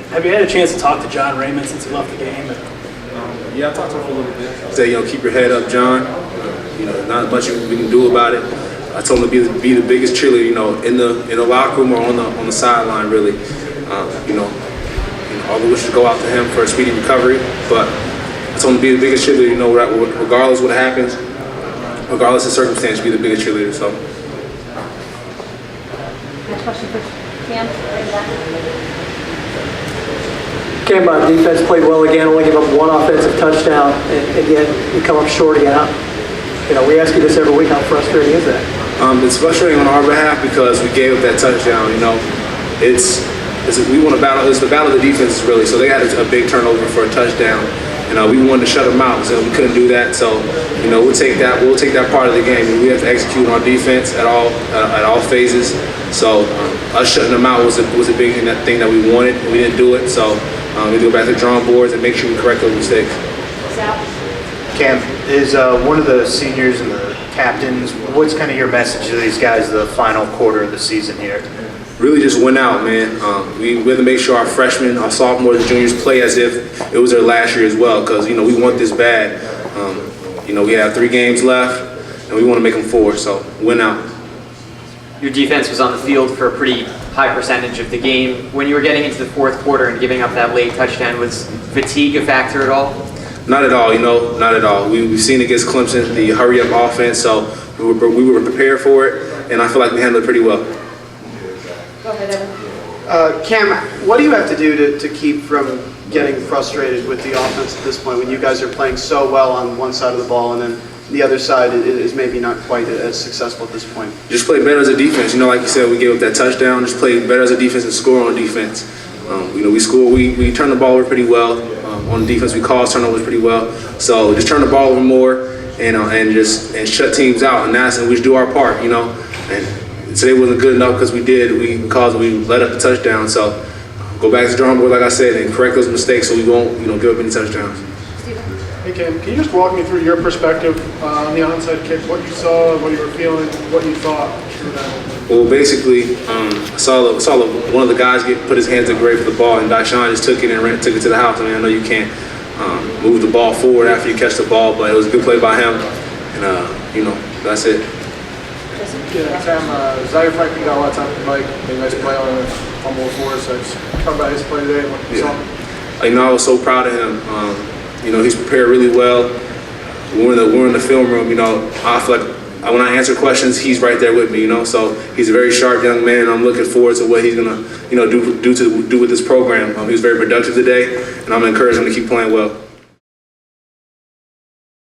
Have you had a chance to talk to John Raymon since he left the game? Yeah, I talked to him for a little bit. Say, keep your head up, John. Not much we can do about it. I told him to be the biggest cheerleader, in the locker room or on the sideline, really. All the wishes go out to him for a speedy recovery. But I told him to be the biggest cheerleader, regardless of what happens, regardless of circumstance, be the biggest cheerleader. So. Next question for Cam. Cam, defense played well again, only gave up one offensive touchdown, and yet you come up short again. We ask you this every week. How frustrating is that? It's frustrating on our behalf because we gave up that touchdown. We want to battle. It's the battle of the defenses, really. So they had a big turnover for a touchdown, and we wanted to shut them out, so we couldn't do that. So we'll take that. We'll take that part of the game. We have to execute on our defense at all phases. So us shutting them out was a big thing that we wanted, and we didn't do it. So we go back to the drawing boards and make sure we correct those mistakes. Cam, is one of the seniors and the captains, what's kind of your message to these guys the final quarter of the season here? Really just went out, man. We have to make sure our freshmen, our sophomores, and juniors play as if it was their last year as well, because we want this bad. We have 3 games left, and we want to make them 4. So win out. Your defense was on the field for a pretty high percentage of the game. When you were getting into the fourth quarter and giving up that late touchdown, was fatigue a factor at all? Not at all, not at all. We've seen against Clemson the hurry-up offense, so we were prepared for it, and I feel like we handled it pretty well. Go ahead, Evan. Cam, what do you have to do to keep from getting frustrated with the offense at this point when you guys are playing so well on one side of the ball and then the other side is maybe not quite as successful at this point? Just play better as a defense. Like you said, we gave up that touchdown. Just play better as a defense and score on defense. We turn the ball over pretty well. On defense, we cause turnovers pretty well. So just turn the ball over more and shut teams out, and we just do our part. And today wasn't good enough because we let up the touchdown. So go back to the drawing board, like I said, and correct those mistakes so we won't give up any touchdowns. Hey Cam, can you just walk me through your perspective on the onside kick, what you saw, what you were feeling, what you thought? Well, basically, I saw one of the guys put his hands in great for the ball, and Dashawn just took it and took it to the house. I know you can't move the ball forward after you catch the ball, but it was a good play by him, and that's it. Yeah, Cam, Zaire Franklin got a lot of time with Mike. Made a nice play on a fumble for us. So just talk about his play today and what you saw. I was so proud of him. He's prepared really well. We're in the film room. I feel like when I answer questions, he's right there with me. So he's a very sharp young man, and I'm looking forward to what he's gonna, do with this program. He was very productive today, and I'm encouraging him to keep playing well.